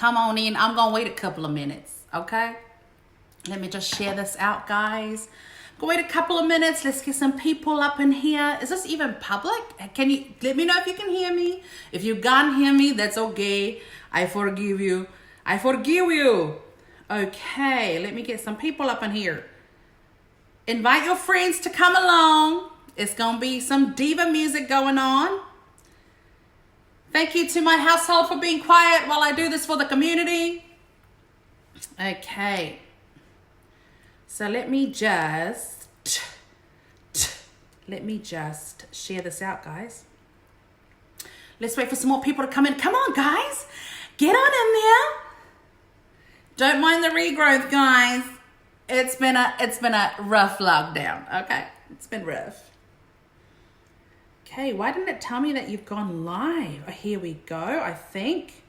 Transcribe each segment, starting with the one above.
come on in. I'm going to wait a couple of minutes, okay? Let me just share this out, guys. Go wait a couple of minutes. Let's get some people up in here. Is this even public? Can you let me know if you can hear me? If you can't hear me, that's okay. I forgive you. I forgive you. Okay, let me get some people up in here. Invite your friends to come along. It's going to be some diva music going on. Thank you to my household for being quiet while I do this for the community. Okay. So let me just share this out, guys. Let's wait for some more people to come in. Come on, guys. Get on in there. Don't mind the regrowth, guys. It's been a rough lockdown. Okay. It's been rough. Okay, why didn't it tell me that you've gone live? Oh, here we go, I think.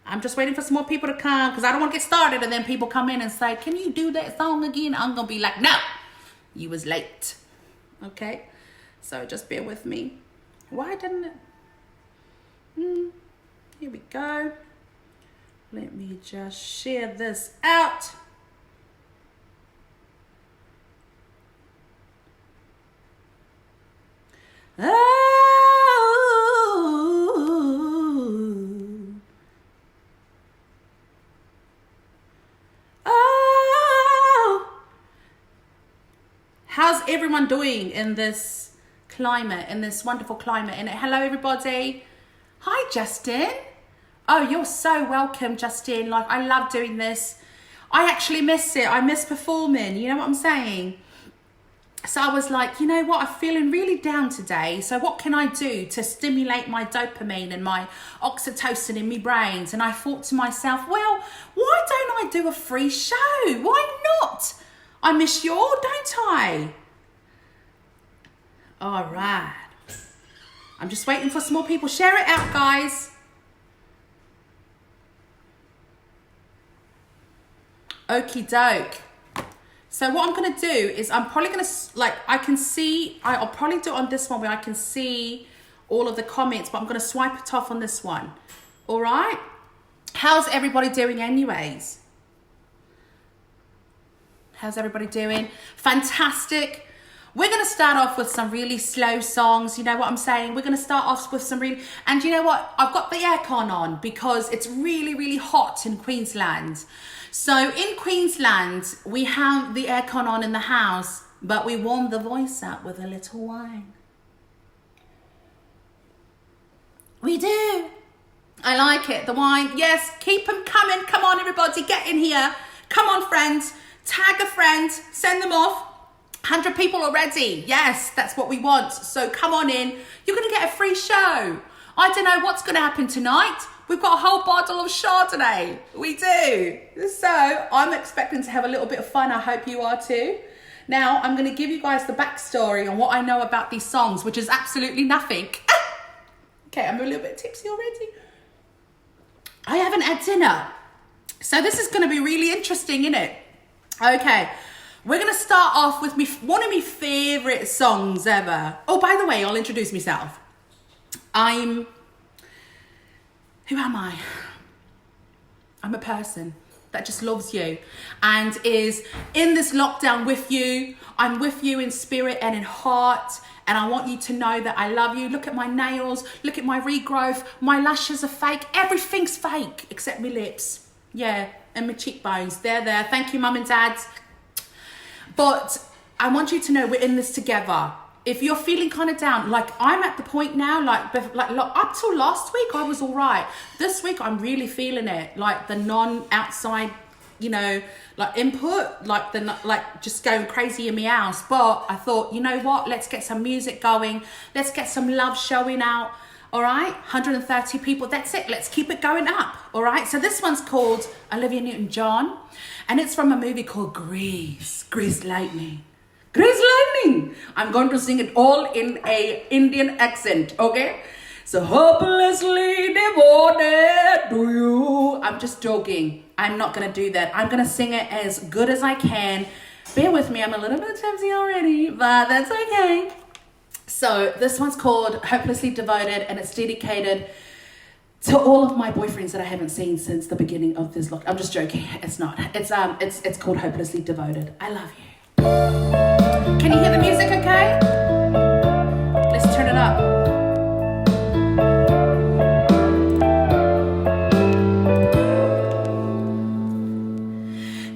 I'm just waiting for some more people to come because I don't want to get started and then people come in and say, can you do that song again? I'm going to be like, no, you was late. Okay, so just bear with me. Why didn't it? Here we go. Let me just share this out. How's everyone doing in this climate, in this wonderful climate? And hello, everybody. Hi, Justin. Oh, you're so welcome, Justin. Like, I love doing this. I actually miss it. I miss performing. You know what I'm saying? So I was like, you know what? I'm feeling really down today. So what can I do to stimulate my dopamine and my oxytocin in my brains? And I thought to myself, well, why don't I do a free show? Why not? I miss you all, don't I? All right. I'm just waiting for some more people. Share it out, guys. Okie doke. So what I'm going to do is I'm probably going to, like, I'll probably do it on this one where I can see all of the comments, but I'm going to swipe it off on this one. All right. How's everybody doing anyways? How's everybody doing? Fantastic. We're going to start off with some really slow songs. You know what I'm saying? We're going to start off with some really... And you know what? I've got the aircon on because it's really, really hot in Queensland. So in Queensland, we have the aircon on in the house, but we warm the voice up with a little wine. We do. I like it. The wine. Yes, keep them coming. Come on, everybody. Get in here. Come on, friends. Tag a friend, send them off. 100 people already. Yes, that's what we want. So come on in. You're going to get a free show. I don't know what's going to happen tonight. We've got a whole bottle of Chardonnay. We do. So I'm expecting to have a little bit of fun. I hope you are too. Now I'm going to give you guys the backstory on what I know about these songs, which is absolutely nothing. Okay, I'm a little bit tipsy already. I haven't had dinner. So this is going to be really interesting, isn't it? Okay, we're going to start off with one of my favourite songs ever. Oh, by the way, I'll introduce myself. Who am I? I'm a person that just loves you and is in this lockdown with you. I'm with you in spirit and in heart. And I want you to know that I love you. Look at my nails. Look at my regrowth. My lashes are fake. Everything's fake except my lips. Yeah, and my cheekbones. They're there. Thank you, Mum and Dad. But I want you to know we're in this together. If you're feeling kind of down, like I'm at the point now, like up till last week, I was all right. This week, I'm really feeling it. Like the non-outside, you know, like input, like just going crazy in my house. But I thought, you know what? Let's get some music going. Let's get some love showing out. All right, 130 people, that's it. Let's keep it going up. All right, so this one's called Olivia Newton-John, and it's from a movie called Grease Lightning. Grease Lightning. I'm going to sing it all in a Indian accent, okay? So hopelessly devoted to you. I'm just joking. I'm not going to do that. I'm going to sing it as good as I can. Bear with me, I'm a little bit tipsy already, but that's okay. So this one's called Hopelessly Devoted, and it's dedicated To all of my boyfriends that I haven't seen since the beginning of this look, I'm just joking. It's not. It's called Hopelessly Devoted. I love you. Can you hear the music okay? Let's turn it up.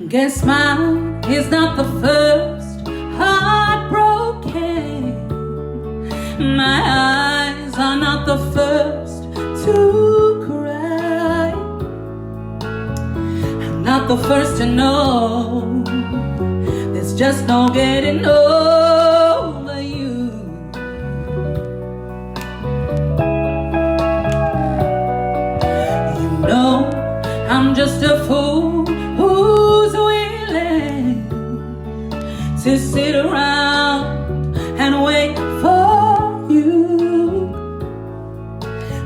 Guess mine is not the first heartbroken. My eyes are not the first to cry. I'm not the first to know there's just no getting over you. You know I'm just a fool who's willing to sit around and wait for you.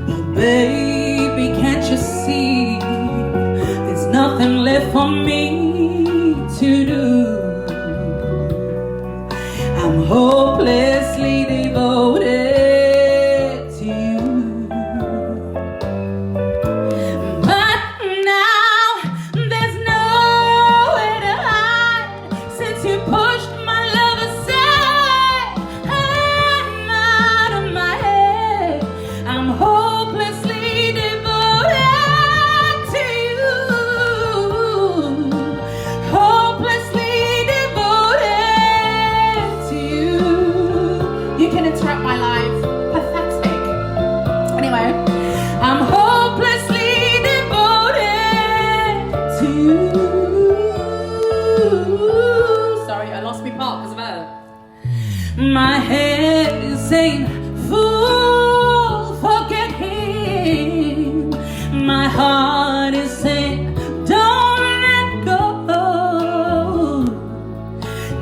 But baby, can't you see there's nothing left for me to do? I'm hopelessly devoted to you. But now there's nowhere to hide since you pushed my love aside. I'm out of my head. I'm hopelessly devoted to you. Hopelessly devoted to you. You can interrupt my life. Pathetic. Anyway, I'm hopelessly devoted to you. Sorry, I lost my part because of her. My head is saying, fool, forget him. My heart is saying, don't let go.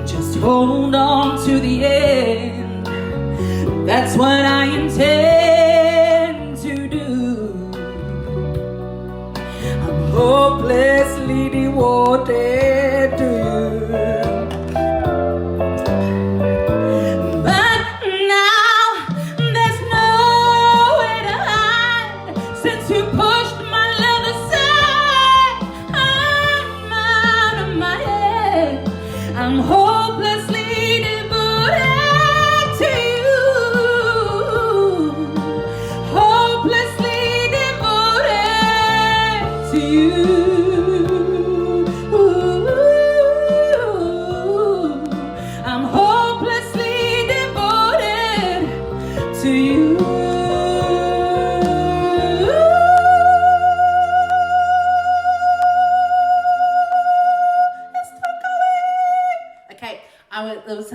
Just hold on to the end. That's what I intend to do. I'm hopelessly devoted to you. But now there's nowhere to hide since you pushed my love aside. I'm out of my head. I'm hopelessly devoted to you. Hopelessly devoted to you. I'm hopelessly devoted to you. It's still going. Okay, I was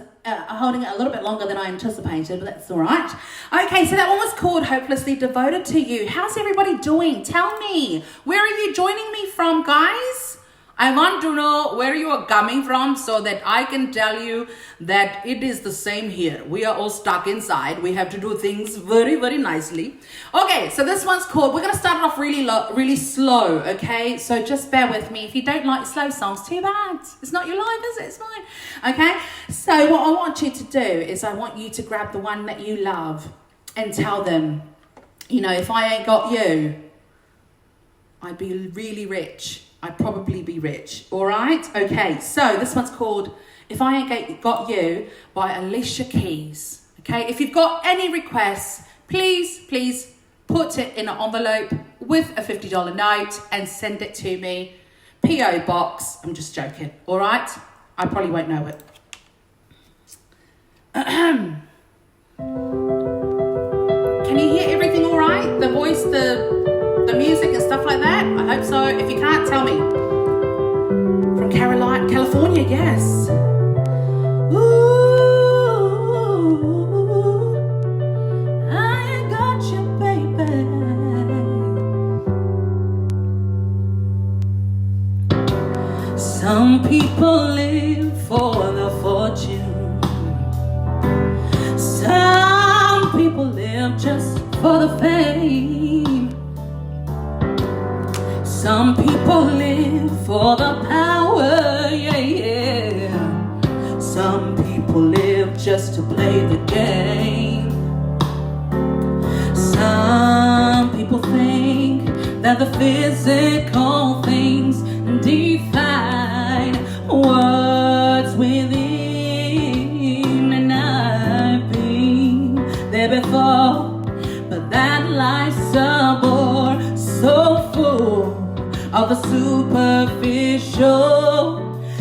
holding it a little bit longer than I anticipated, but that's all right. Okay, so that one was called Hopelessly Devoted to You. How's everybody doing? Tell me, where are you joining me from, guys? I want to know where you are coming from so that I can tell you that it is the same here. We are all stuck inside. We have to do things very, very nicely. Okay, so this one's called, we're going to start it off really slow, okay? So just bear with me. If you don't like slow songs, too bad. It's not your life, is it? It's fine. Okay, so what I want you to do is I want you to grab the one that you love and tell them, you know, if I ain't got you, I'd be really rich. I'd probably be rich. All right? Okay, so this one's called If I Ain't Got You by Alicia Keys. Okay, if you've got any requests, please put it in an envelope with a $50 note and send it to me. P.O. Box. I'm just joking. All right? I probably won't know it. Can you hear everything all right? The voice, the music and stuff like that? I hope so. If you can't, tell me. From California, yes. Ooh, I ain't got you, baby. Some people live for the fortune. Some people live just for the fame. Some people live for the power, yeah. Some people live just to play the game. Some people think that the physical things define what's within. And I've been there before, but that life's a bore so full of the superficial.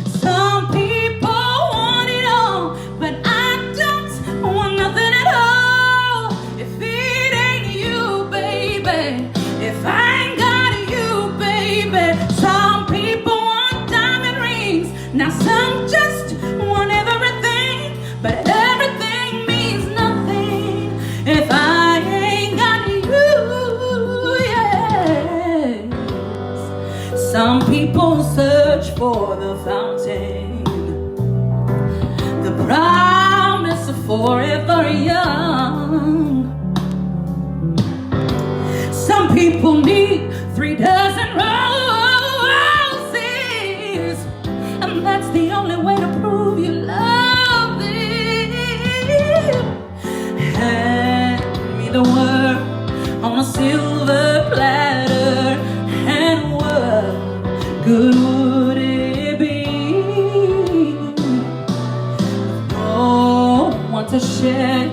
Some people want it all, but I don't want nothing at all. If it ain't you, baby, if I ain't got you, baby. Some people want diamond rings, now some just want everything, but everything means nothing if I ain't got you, yes. Some people search for the fountain, the promise of forever young. Some people need 3 dozen roses, and that's the only way to prove you love them. Hand me the word on a silver platter, and what good would it be? No one to share,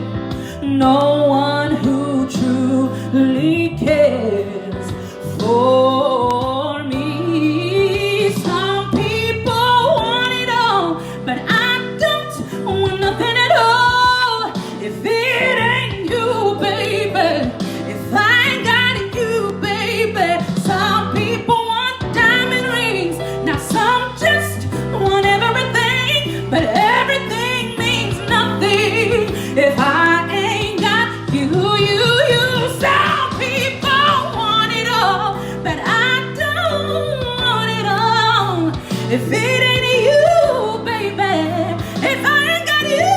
no one who truly cares for me. Some people want it all, but I don't want nothing at all. If it ain't you, baby, if I ain't got you, baby. Some people want diamond rings, now some just want everything, but everything means nothing if I ain't got you. Some people want it all, but I don't want it all. If it ain't you, baby, if I ain't got you.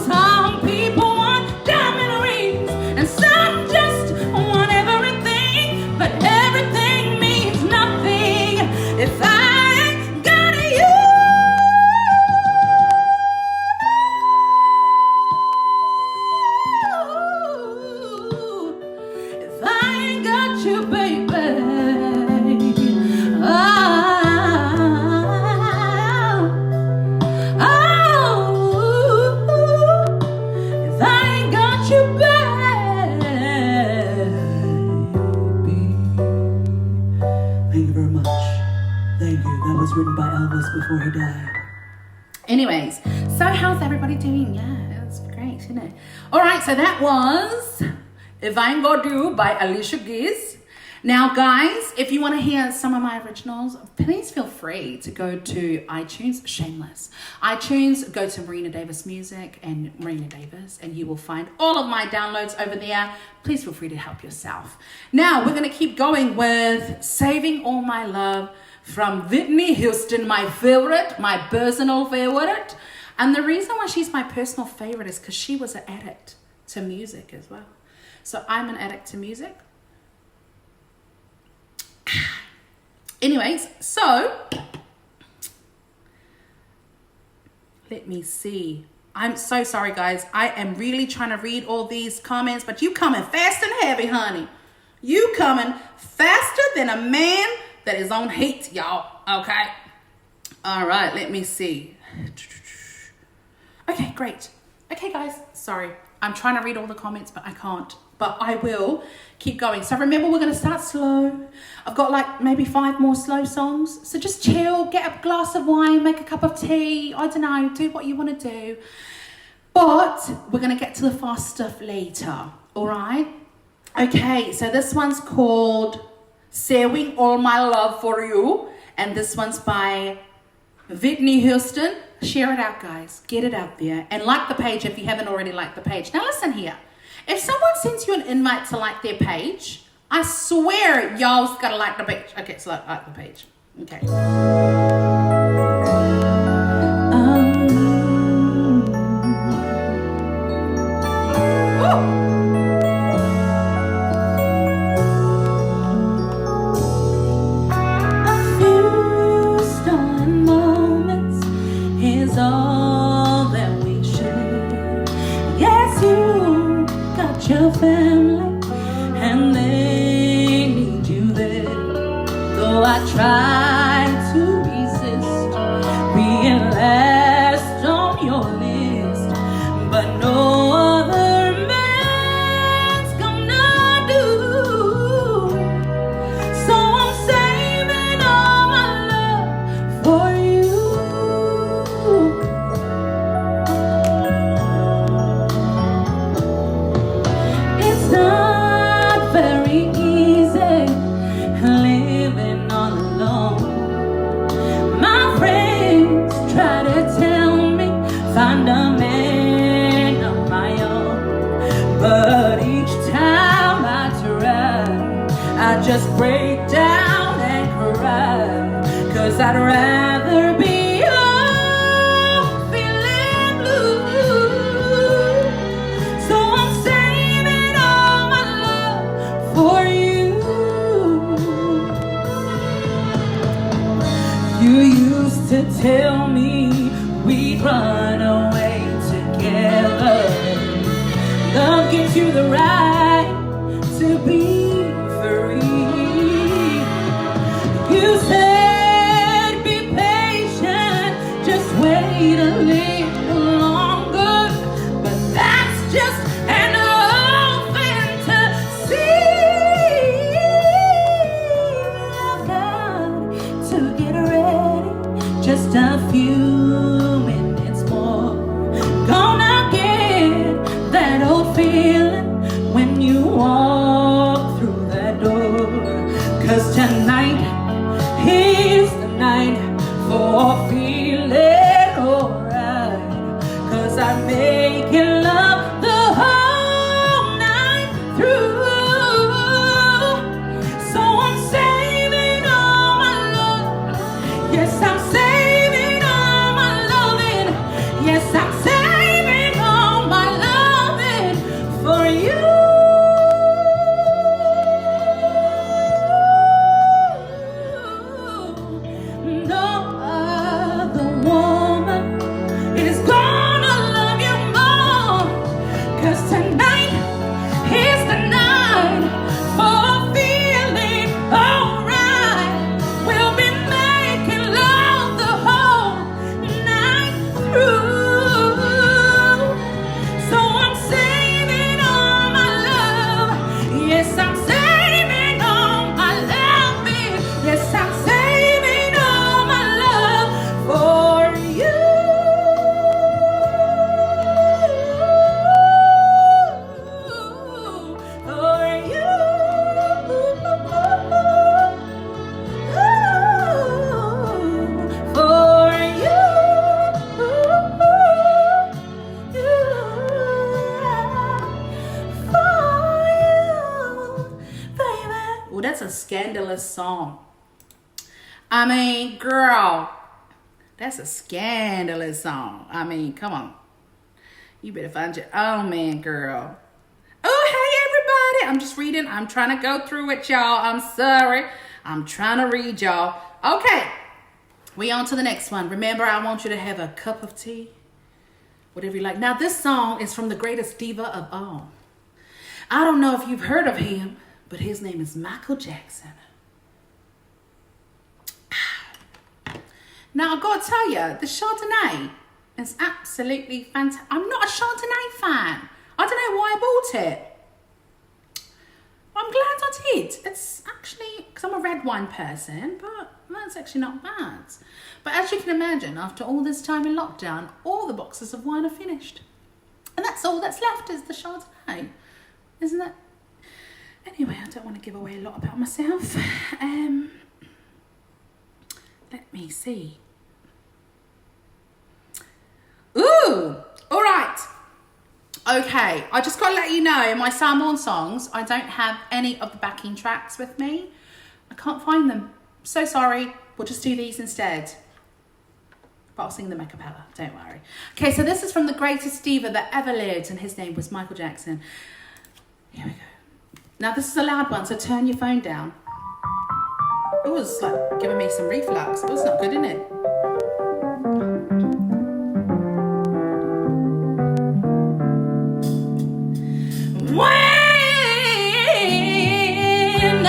Some people want diamond rings, and some just want everything, but everything means nothing if I ain't got you. If I ain't got you, baby. If I ain't got you, baby. Thank you very much. Thank you. That was written by Elvis before he died. Anyways, so how's everybody doing? Yeah, that's great, isn't it? All right, so that was If I Ain't Got You by Alicia Keys. Now, guys, if you want to hear some of my originals, please feel free to go to iTunes, shameless. iTunes, go to Marina Davis Music and Marina Davis, and you will find all of my downloads over there. Please feel free to help yourself. Now, we're going to keep going with Saving All My Love from Whitney Houston, my favorite, my personal favorite. And the reason why she's my personal favorite is because she was an addict to music as well. So I'm an addict to music. Anyways, so let me see. I'm so sorry, guys. I am really trying to read all these comments, but you coming fast and heavy, honey. You coming faster than a man that is on heat, y'all. Okay. All right, let me see. Okay, great. Okay, guys, sorry. I'm trying to read all the comments, but I can't. But I will keep going. So remember, we're going to start slow. I've got like maybe 5 more slow songs. So just chill, get a glass of wine, make a cup of tea. I don't know, do what you want to do. But we're going to get to the fast stuff later. All right? Okay, so this one's called Saving All My Love for You. And this one's by Whitney Houston. Share it out, guys. Get it out there. And like the page if you haven't already liked the page. Now listen here. If someone sends you an invite to like their page, I swear y'all's gotta like the page. Okay, so like the page. Okay. A few stolen moments is all that we share. Yes, you got your family, and they though I try to resist being last on your list, but no other man's gonna do. So I'm saving all my love for you. It's not very easy living all alone. My friends try to tell me find a man of my own, but each time I try, I just break down and cry, 'cause I'd rather be off feeling blue. So I'm saving all my love for you. You used to tell me we'd run away together. Love gives you the right to be free. You said be patient, just wait a little longer, but that's just an old fantasy. I've got to get ready, just a few minutes more. Gonna get that old feeling when you walk through that door. 'Cause tonight is the night for feeling alright. 'Cause I'm making love the whole night through. So I'm saving all my love. Yes, I'm saving all my loving. Yes, I'm saving all my loving for you. No other woman is gonna love you more. 'Cause tonight is the night for feeling alright. We'll be making love the whole night through. So I'm saving all my love. Yes, I'm saving all my loving. Yes, I'm saving all my love for you. For you. For you. Well, that's a scandalous song. I mean, girl, that's a scandalous song. I mean, come on. You better find your own man, girl. Oh, hey, everybody. I'm just reading. I'm trying to go through it, y'all. I'm sorry. I'm trying to read, y'all. Okay. We on to the next one. Remember, I want you to have a cup of tea. Whatever you like. Now, this song is from the greatest diva of all. I don't know if you've heard of him, but his name is Michael Jackson. Now, I've got to tell you, the Chardonnay is absolutely fantastic. I'm not a Chardonnay fan. I don't know why I bought it. I'm glad I did. It's actually, because I'm a red wine person, but that's actually not bad. But as you can imagine, after all this time in lockdown, all the boxes of wine are finished. And that's all that's left is the Chardonnay. Isn't it? Anyway, I don't want to give away a lot about myself. Let me see. Ooh, all right. Okay, I just got to let you know, my Salmon songs, I don't have any of the backing tracks with me. I can't find them. So sorry. We'll just do these instead. But I'll sing them a cappella, don't worry. Okay, so this is from the greatest diva that ever lived, and his name was Michael Jackson. Here we go. Now, this is a loud one, so turn your phone down. It was like giving me some reflux. It was not good, innit? When I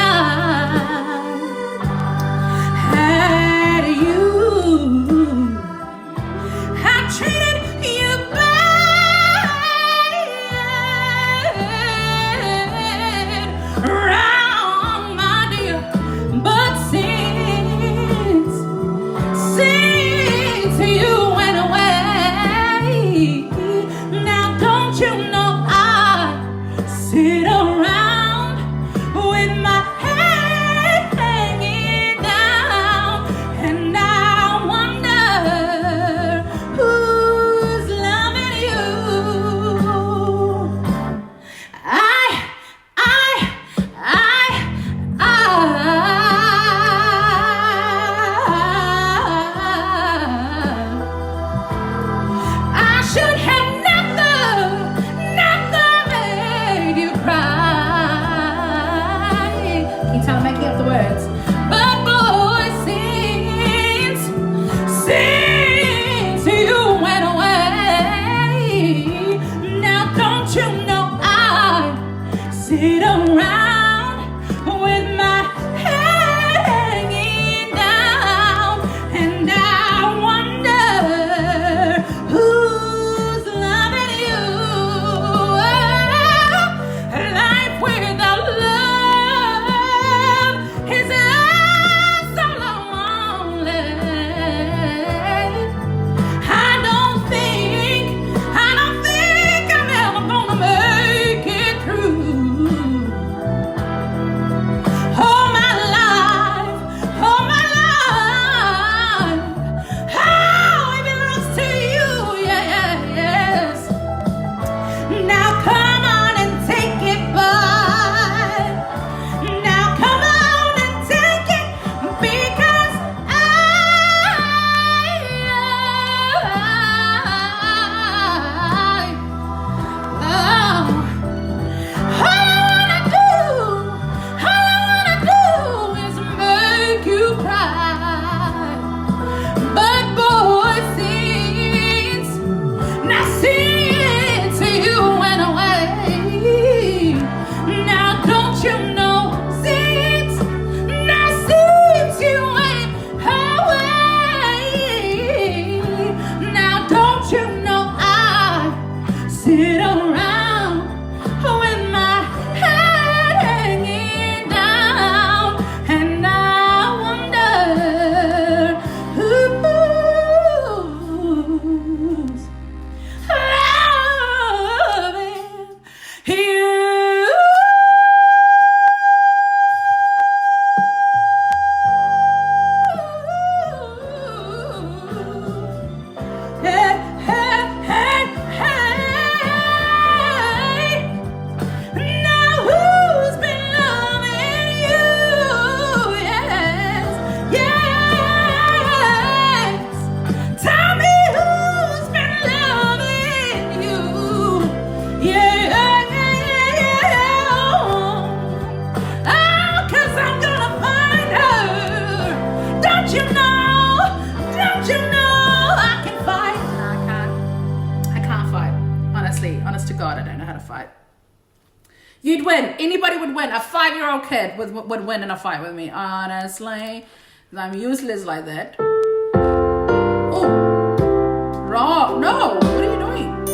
you know I sit around with my head hanging down, and I wonder who's loving you. I should have never made you cry. Can you tell I'm making up the words? But boy, since you went away, now don't you know I sit around with my head hanging down, and I wonder who's loving you. Life without love is so lonely. I don't think I'm ever gonna make it through. All my life, how it belongs to you, yes. Now come on and take it, bud. Now come on and take it, because all I wanna do is make you cry. But boy, since you went away, now don't you know, since you went away, now don't you know I sit around with my head hanging down, and I wonder who's loving you. Hey, hey, hey, hey. Now who's been loving you? Yes, yes. Tell me who's been loving you. Yeah. Oh, 'cause I'm gonna find her. Don't you know? I can fight. No, I can't fight. Honestly, honest to God, I don't know how to fight. You'd win. Anybody would win. A 5-year-old kid would win in a fight with me. Honestly, I'm useless like that. Oh, wrong. No, what are you doing?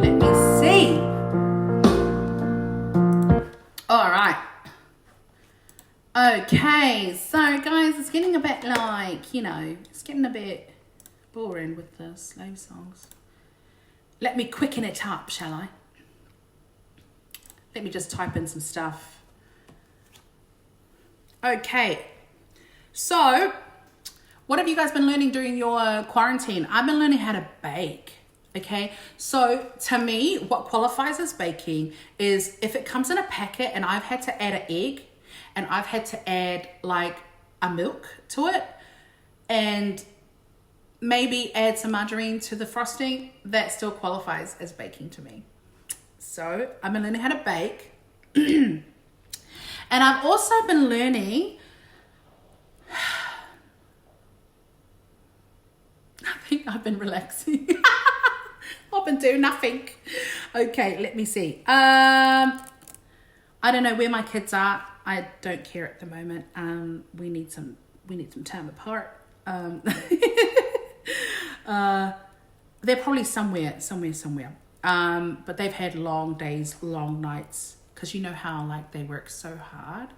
Let me see. All right. Okay, so guys, it's getting a bit like, it's getting a bit boring with the slow songs. Let me quicken it up, shall I? Let me just type in some stuff. Okay, so what have you guys been learning during your quarantine? I've been learning how to bake. Okay, so to me, what qualifies as baking is if it comes in a packet and I've had to add an egg and I've had to add like a milk to it and maybe add some margarine to the frosting, that still qualifies as baking to me. So I've been learning how to bake. And I've also been learning, I think I've been relaxing. I've been doing nothing. Okay, let me see. I don't know where my kids are. I don't care at the moment. We need some time apart. They're probably somewhere. But they've had long days, long nights, because you know how like they work so hard.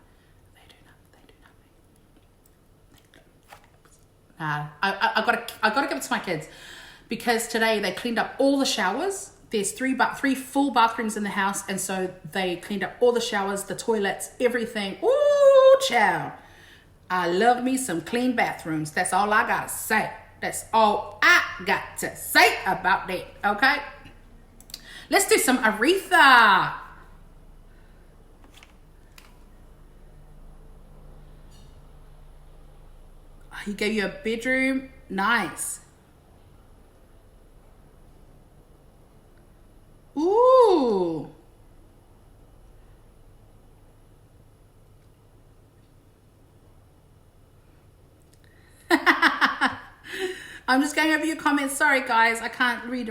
They do nothing. I gotta give it to my kids. because today they cleaned up all the showers. There's three full bathrooms in the house, and so they cleaned up all the showers, the toilets, everything. Ooh, child. I love me some clean bathrooms. That's all I gotta say. That's all I got to say about that, okay? Let's do some Aretha. He gave you a bedroom. Nice. Ooh. I'm just going over your comments. Sorry, guys. I can't read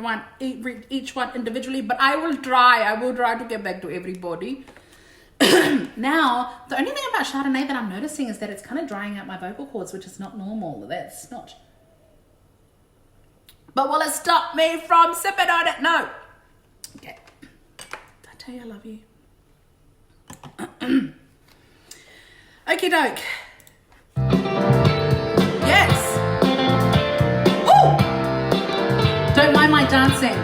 each one individually, but I will try. To get back to everybody. Now, the only thing about Chardonnay that I'm noticing is that it's kind of drying out my vocal cords, which is not normal. That's not. But will it stop me from sipping on it? No. Okay. Did I tell you I love you? Okie doke. Yes. Woo! Don't mind my dancing.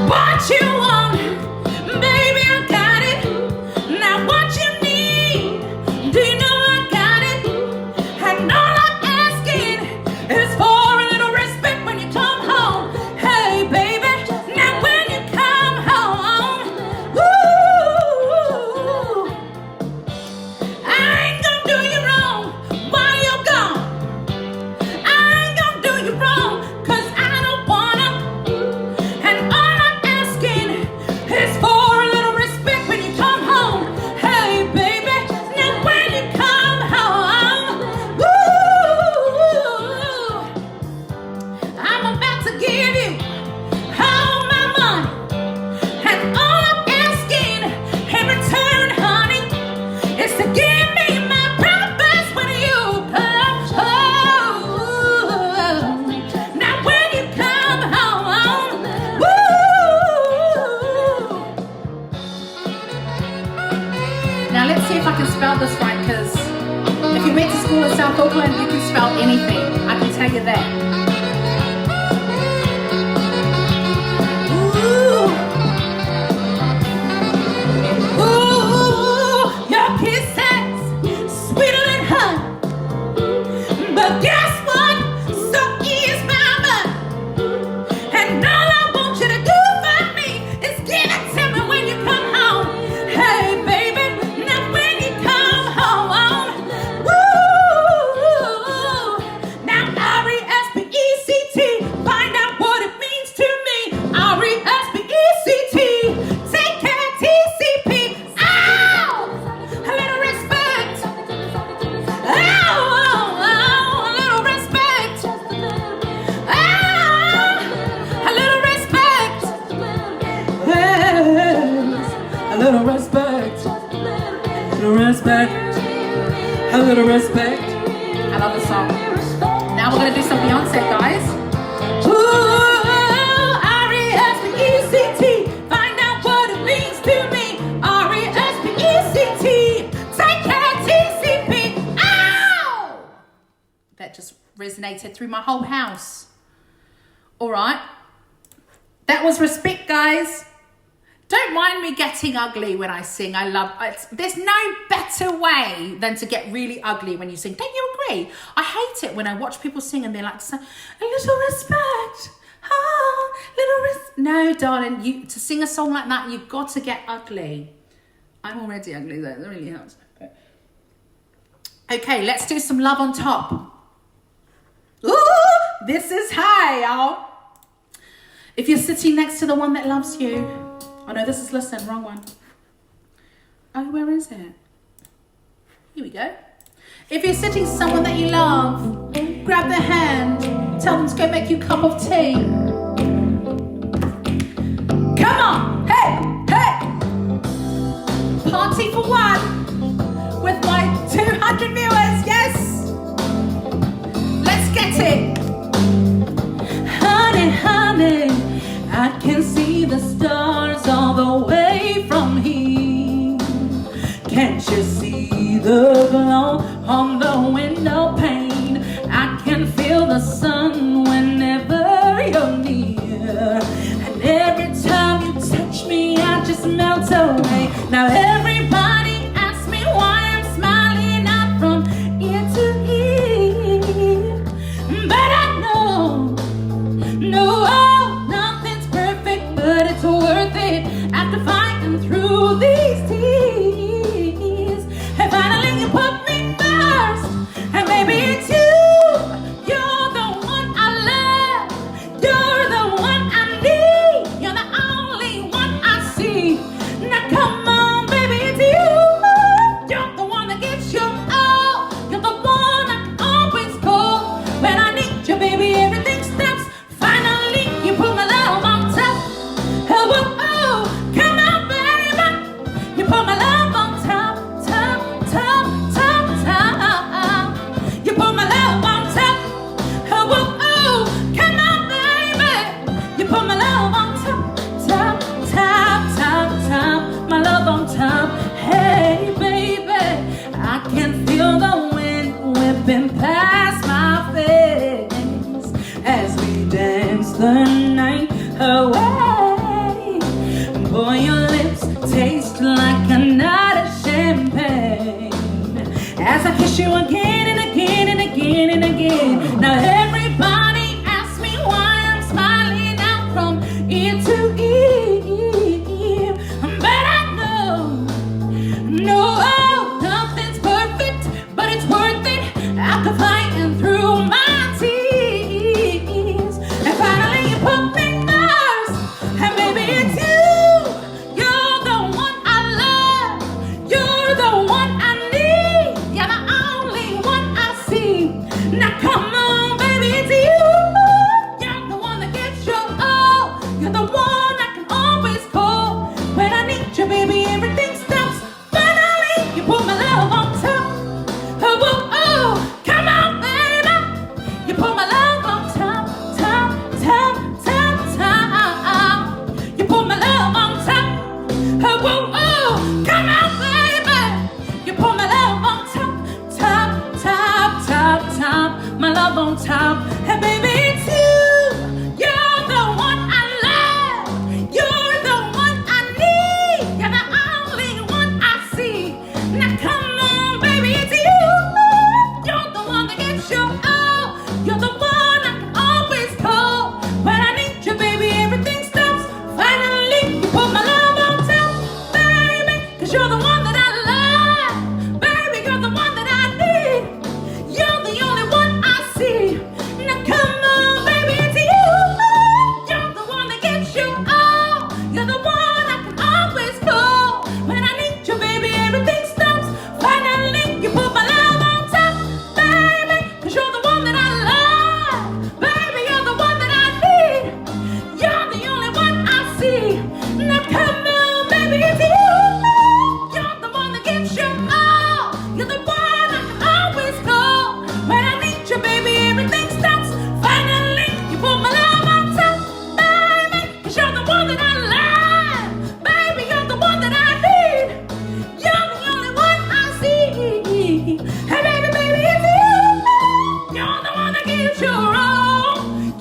What you want, baby, I got it. Now what you need, do you know I got it? And all I'm asking is for a little respect when you come home. Hey, baby, now when you come home, ooh, I ain't gonna do you wrong while you're gone. I ain't gonna do you wrong, 'cause I don't wanna. And all I'm asking is for a little respect when you come home. Hey, baby, now when you come home, ooh, I'm about to give you all my money. And all I'm asking in return, honey, is to give me my promise when you come home. Now when you come home, woo. Now let's see if I can spell this right, because if you went to school in South Auckland, you can spell anything. I can tell you that. Ooh. Ooh, your kisses sweeter than honey. But guess what? So is my money. And all I want you to do for me is give it to me when you come home. Hey, baby, now when you come home, woo. Now R-E-S-P-E-C-T, find out what it means to me. R-E-S-P-E-C-T, take care of TCP. Ow! A little respect. Ow! A little respect. Ow! A little respect. Yes. A little respect. A little respect. A little respect. I love the song. Now we're gonna do some Beyonce, guys. Ooh, R-E-S-P-E-C-T, find out what it means to me. R-E-S-P-E-C-T, take care of TCP. Ow! That just resonated through my whole house. All right. That was respect, guys. Don't mind me getting ugly when I sing. I love it. There's no better way than to get really ugly when you sing. Don't you agree? I hate it when I watch people sing and they're like, a little respect. Oh, no, darling. To sing a song like that, you've got to get ugly. I'm already ugly though. That really helps. Okay, let's do some love on top. Ooh, this is high, y'all. If you're sitting next to the one that loves you. Oh no, this is listen, wrong one. Oh, where is it? Here we go. If you're sitting with someone that you love, grab their hand, tell them to go make you a cup of tea. Come on, hey, hey! Party for one with my 200 viewers, yes! Let's get it! Honey, honey, I can see the stars all the way from here. Can't you see the glow on the window pane? I can feel the sun sun whenever you're near. And every time you touch me, I just melt away. Now everybody asks me why I'm smiling out from ear to ear. But I know, no, nothing's perfect, but it's worth it after fighting through these tears. And finally you put me first, and maybe it's you. You're the one I love, you're the one I need, you're the only one I see. Now come on, baby, it's you. You're the one that gets your all, you're the one I can always call when I need you, baby. Everything stops. Finally, you put my love on top. Oh, oh, oh, come on, baby. You put my love on top, top, top, top, top. You put my love on top. Oh, oh, oh, come on, baby. You put my love on top, top, top, top, top. My love on top. Hey, baby, I can feel the wind whipping past my face as we dance the night away. Boy, your lips taste like a night of champagne as I kiss you again and again and again and again. Now everybody asks me why I'm smiling out from ear to ear. But I know, no, nothing's perfect, but it's worth it after fighting through my tears. And finally you put me first, and baby it's you. You're the one I love, you're the one I need, you're the only one I see. Now come on, baby, it's you. You're the one that gets your all, you're the one I can always call when I need you, baby. Everything stops. Finally, you put my love on top. Oh, oh, oh, come on, baby. You put my love on top, top, top, top, top. You put my love on top. Oh, oh, oh, come on, baby. You put my love on top, top, top, top, top. My love on top. And baby, it's you. You're the one I love. You're the one I need. You're the only one I see. Now come on, baby, it's you. You're the one that gets your all. You're the one I can always call when I need you, baby. Everything stops. Finally, you put my love on top, baby, 'cause you're the one that I love. Baby, you're the one that I need. You're the only one I see. Now come on, baby, it's you. You're the one that gets you all. You're the one I can always call when I need you, baby. Everything stops. Finally, you put my love on top, baby, 'cause you're the one that I love. Baby, you're the one that I need. You're the only one I see. Now come on, baby, it's you. You're the one that gets you all. You're the one I can always call when I need you, baby. Everything stops. Finally, you put my love on top, baby, 'cause you're the one that I love. Baby, you're the one that I need. You're the only one I see. Hey, baby, baby, it's you. You're the one that gives your all.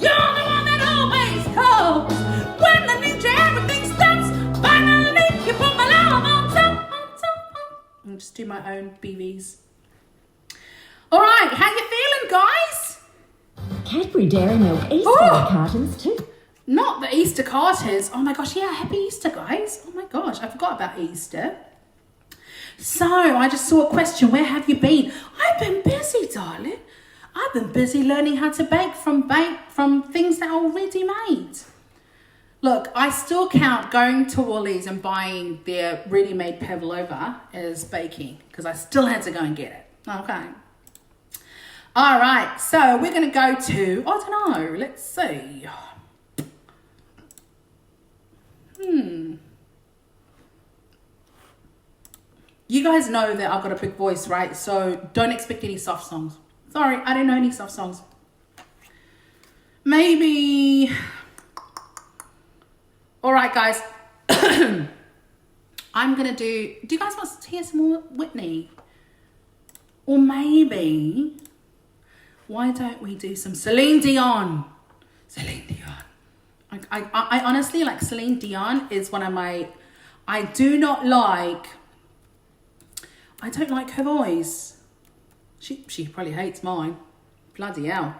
You're the one that always calls when I need you. Everything stops. Finally, you put my love on top, on top, on. I'll just do my own BVs. All right, how you feeling, guys? Cadbury Dairy Milk Easter Oh! cartons too. Not the Easter Carters. Oh my gosh, yeah, happy Easter, guys. Oh my gosh, I forgot about Easter. So, I just saw a question. Where have you been? I've been busy, darling. I've been busy learning how to bake from things that are already made. Look, I still count going to Woolies and buying their ready-made pavlova as baking because I still had to go and get it. Okay. All right, so we're going to go to, I don't know, let's see. You guys know that I've got a big voice, right? So don't expect any soft songs. Sorry, I don't know any soft songs. Maybe. All right, guys. I'm going to do you guys want to hear some more Whitney? Or maybe why don't we do some Celine Dion? Celine Dion. I honestly, like, Celine Dion is one of my, I don't like her voice. She probably hates mine. Bloody hell.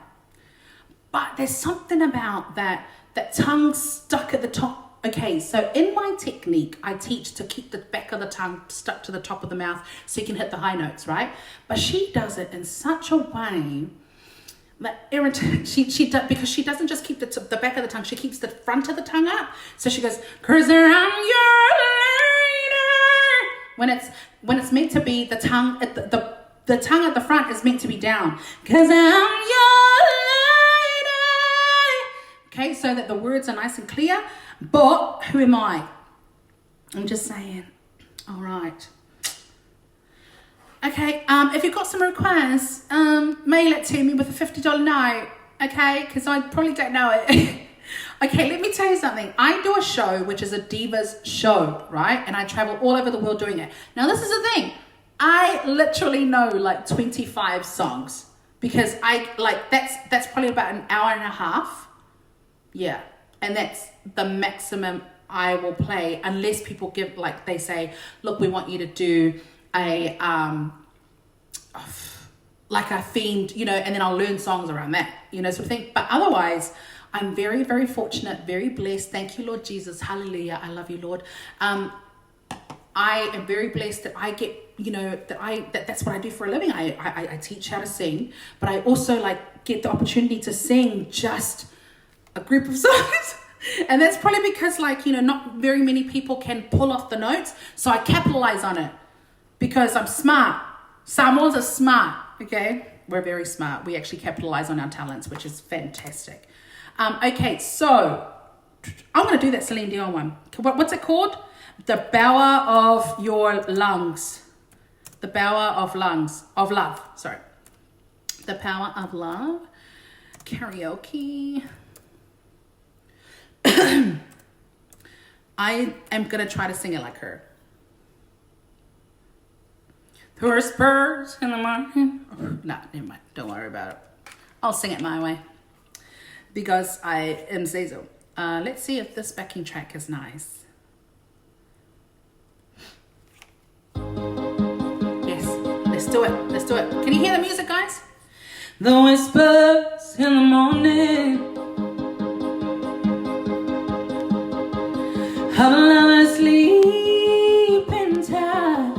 But there's something about that tongue stuck at the top. Okay, so in my technique, I teach to keep the back of the tongue stuck to the top of the mouth so you can hit the high notes, right? But she does it in such a way that irritates. She does, because she doesn't just keep the back of the tongue, she keeps the front of the tongue up. So she goes, 'cause I'm your lady. When it's meant to be the tongue at the tongue at the front is meant to be down. 'Cause I'm your lady. Okay, so that the words are nice and clear. But who am I? I'm just saying. All right. Okay, if you've got some requests, mail it to me with a $50 note. Okay, because I probably don't know it. Okay, let me tell you something. I do a show which is a divas show, right? And I travel all over the world doing it. Now, this is the thing. I literally know like 25 songs because that's probably about an hour and a half. Yeah, and that's the maximum I will play unless people give, like, they say, look, we want you to do a like a themed, you know, and then I'll learn songs around that, you know, sort of thing. But otherwise, I'm very, very fortunate, very blessed. Thank you, Lord Jesus. Hallelujah. I love you, Lord. I am very blessed that I get, you know, that's what I do for a living. I teach how to sing, but I also like get the opportunity to sing just a group of songs. And that's probably because, like, you know, not very many people can pull off the notes. So I capitalize on it because I'm smart. Samoans are smart, okay? We're very smart. We actually capitalize on our talents, which is fantastic. Okay, so I'm going to do that Celine Dion one. What's it called? The Bower of Your Lungs. The Bower of Lungs. Of Love, sorry. The Power of Love. Karaoke. I am going to try to sing it like her. The whispers in the morning. No, never mind. Don't worry about it. I'll sing it my way. Because I am say so. Let's see if this backing track is nice. Yes, let's do it. Let's do it. Can you hear the music, guys? The whispers in the morning of lovers sleeping tight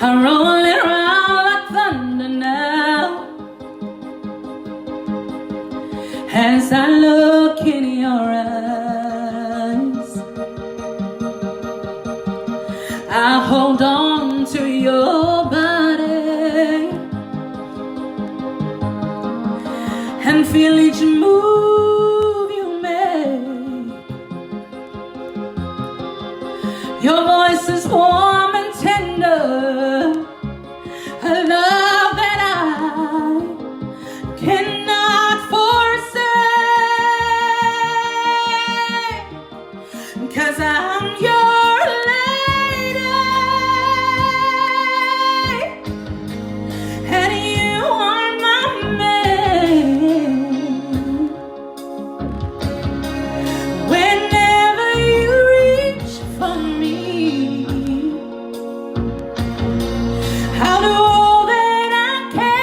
are rolling around like thunder now. As I look in your eyes, I hold on to your body and feel each move you make. Your voice is warm and tender, a love that I cannot forsake, 'cause I'm your lady and you are my man. Whenever you reach for me, I'll do all that I can.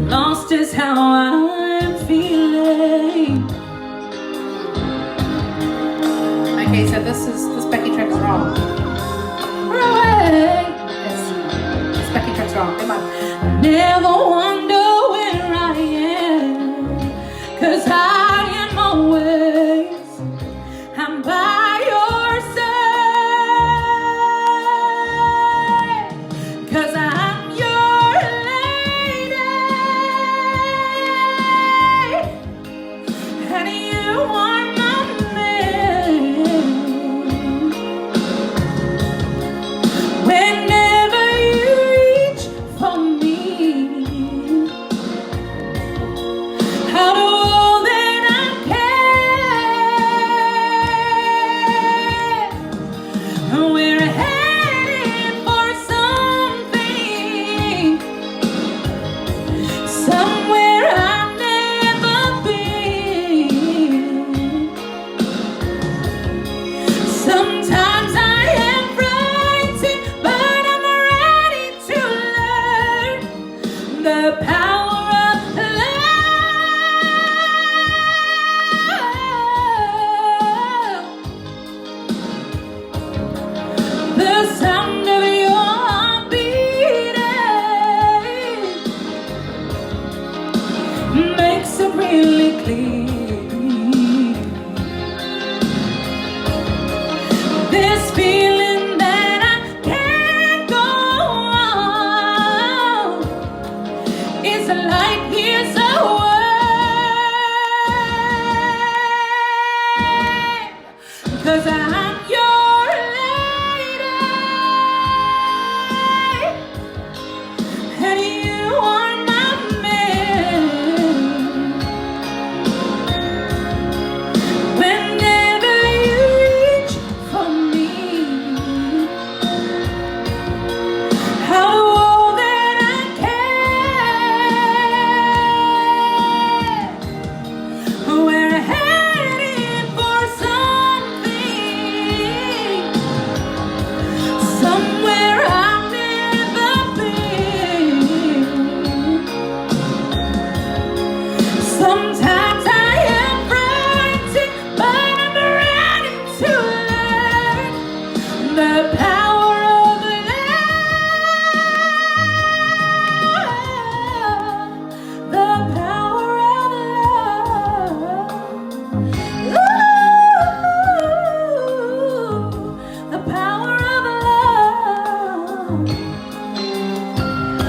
Lost is how I'm feeling. Okay, so this backing track is wrong. Right. Yes, this backing track's wrong. Come on. Never wonder where I am, 'cause I am always, I'm by your side, 'cause I'm your lady and you are my man.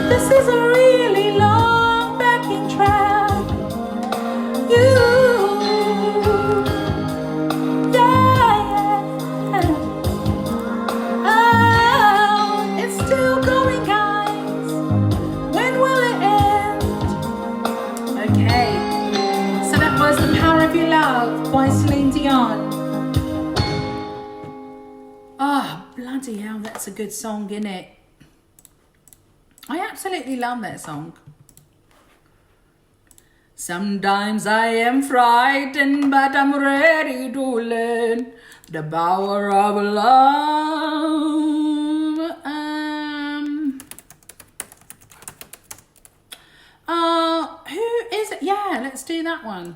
This is a really long backing track. You, yeah. Oh, it's still going, guys. When will it end? Okay, so that was The Power of Your Love by Celine Dion. Oh, bloody hell, that's a good song, isn't it? I absolutely love that song. Sometimes I am frightened, but I'm ready to learn the power of love. Who is it? Yeah, let's do that one.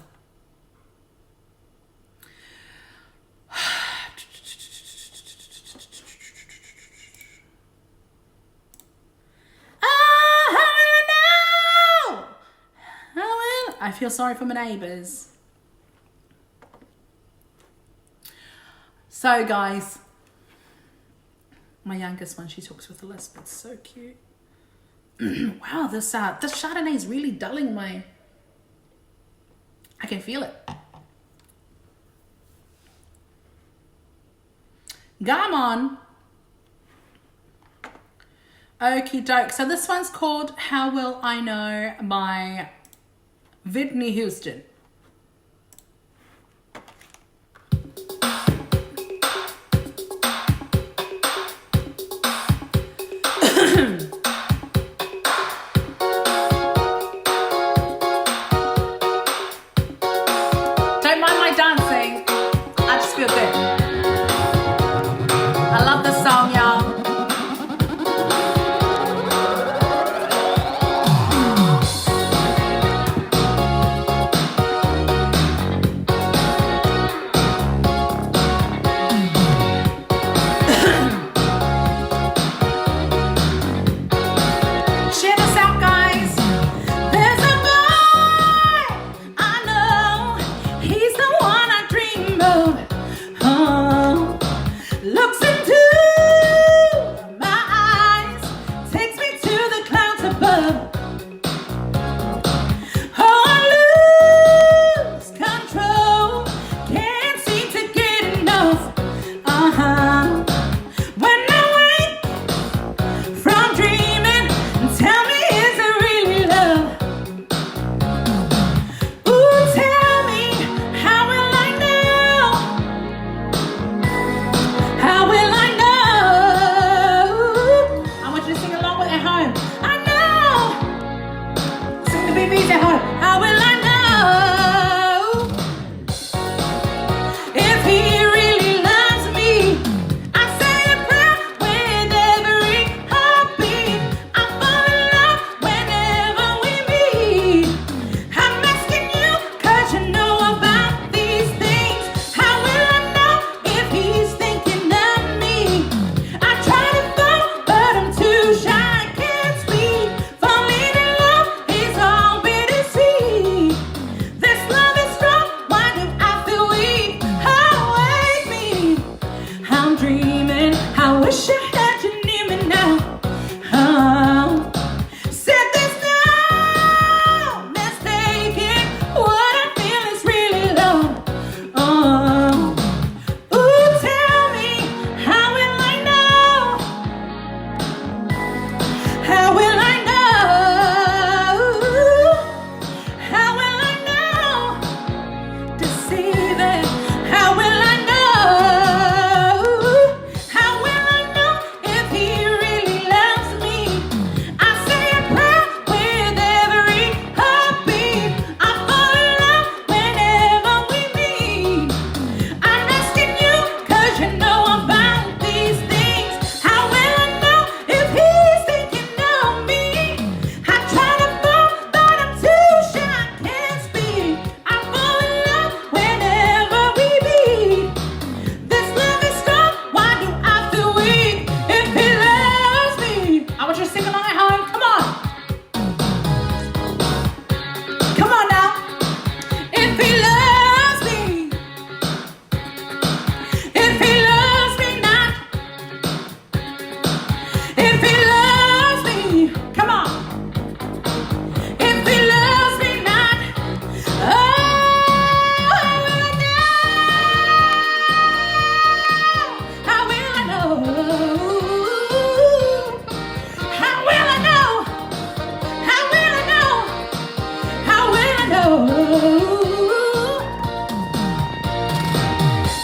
I feel sorry for my neighbours. So guys, my youngest one, she talks with a lisp. It's so cute. Wow, this Chardonnay is really dulling my... I can feel it. Come on. Okie doke. So this one's called How Will I Know by Whitney Houston. Don't mind my dancing. I just feel good. I love this song, y'all.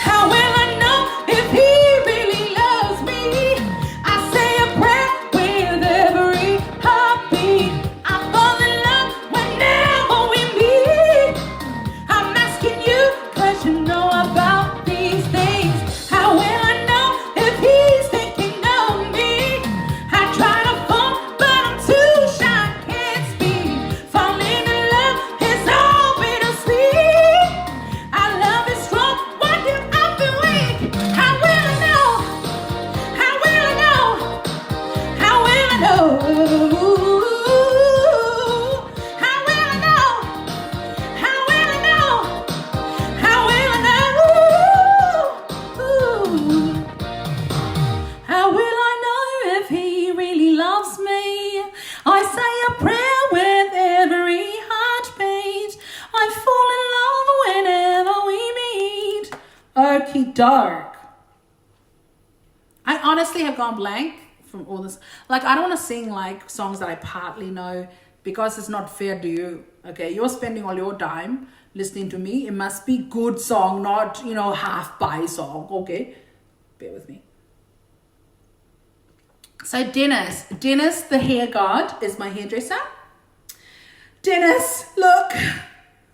How will I know if he really loves me? I say a prayer with every heartbeat. I fall in love whenever we meet. I'm asking you 'cause you know about these things. How will I know if he's thinking of me? I try to fall, but I'm too shy, can't speak. Falling in love is all bittersweet. Our love is strong, why do I feel weak? How will I know? How will I know? How will I know? How will I know? How will I know? How will I know? How will I know if he really loves me? I say a prayer with every heartbeat. I fall in love whenever we meet. Okie doke. I honestly have gone blank from all this. Like, I don't want to sing like songs that I partly know because it's not fair to you. Okay, you're spending all your time listening to me. It must be good song, not, you know, half by song. Okay, bear with me. So Dennis the hair god is my hairdresser. Dennis, look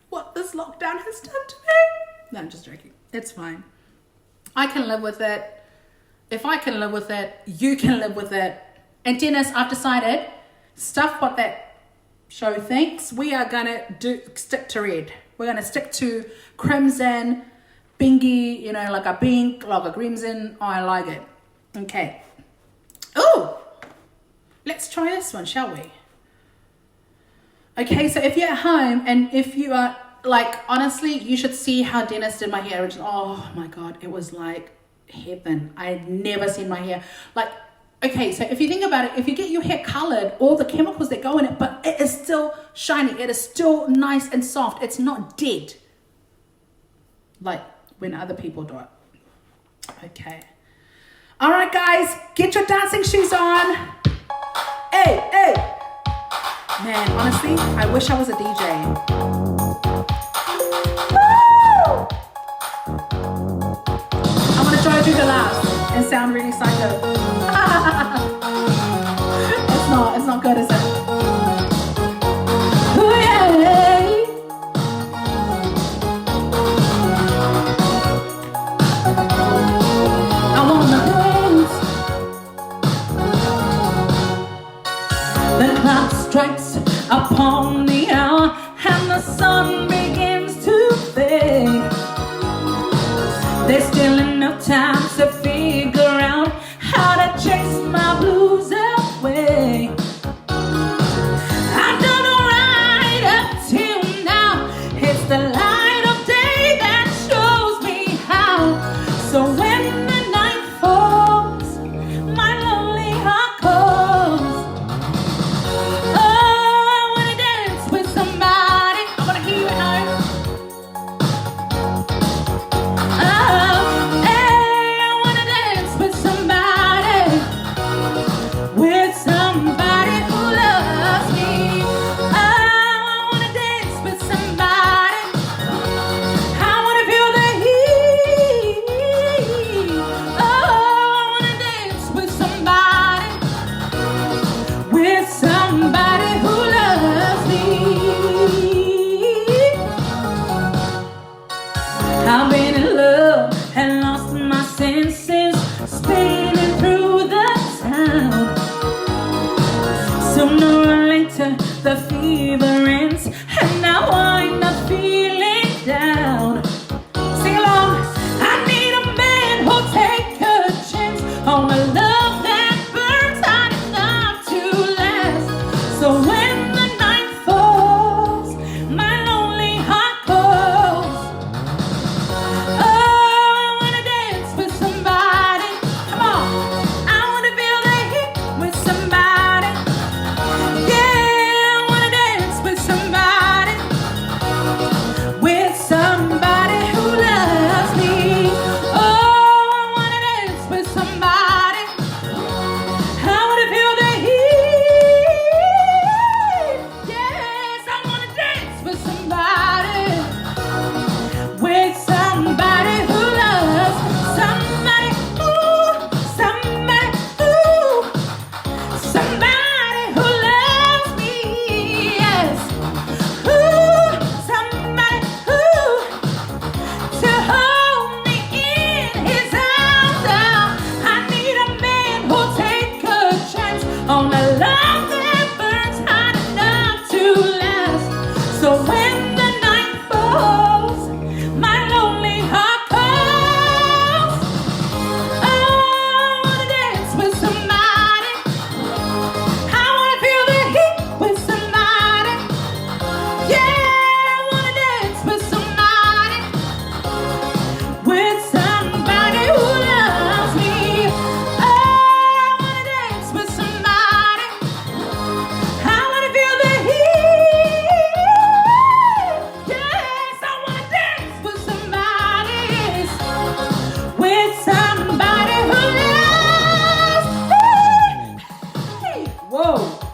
what this lockdown has done to me. No, I'm just joking. It's fine. I can live with it. If I can live with it, you can live with it. And Dennis, I've decided, stuff what that show thinks. We are gonna stick to red. We're gonna stick to crimson, bingy, you know, like a pink, like a crimson. Oh, I like it. Okay. Oh, let's try this one, shall we? Okay, so if you're at home and if you are like, honestly, you should see how Dennis did my hair originally. Oh my God, it was like heaven. I'd never seen my hair. Like, okay, so if you think about it, if you get your hair colored, all the chemicals that go in it, but it is still shiny. It is still nice and soft. It's not dead. Like when other people do it. Okay. All right, guys, get your dancing shoes on. Hey, hey. Man, honestly, I wish I was a DJ. Woo! I'm gonna try to do the last and sound really psycho. It's not good, is it? Ooh, yeah. I wanna dance. The clock strikes upon the hour and the sun begins to fade. There's still enough time to figure out how to chase my blues away. I've done alright up till now. It's the light of day that shows me how. So when the night falls, my lonely heart calls. Oh, I wanna dance with somebody. I wanna hear it now. Oh, hey, I wanna dance with somebody. With somebody who loves me. Oh, I wanna dance with somebody. I wanna feel the heat. Oh, I wanna dance with somebody. With somebody who loves me. I've been in love and lost my senses, spinning through the town. Sooner or later, the fever ends, and now I'm not feeling down. Sing along. I need a man who'll take a chance on a love that burns hot enough to last. So when the night falls, my lonely heart calls. Oh, I wanna dance with somebody. Come on. I wanna feel the heat with somebody. Yeah, I wanna dance with somebody.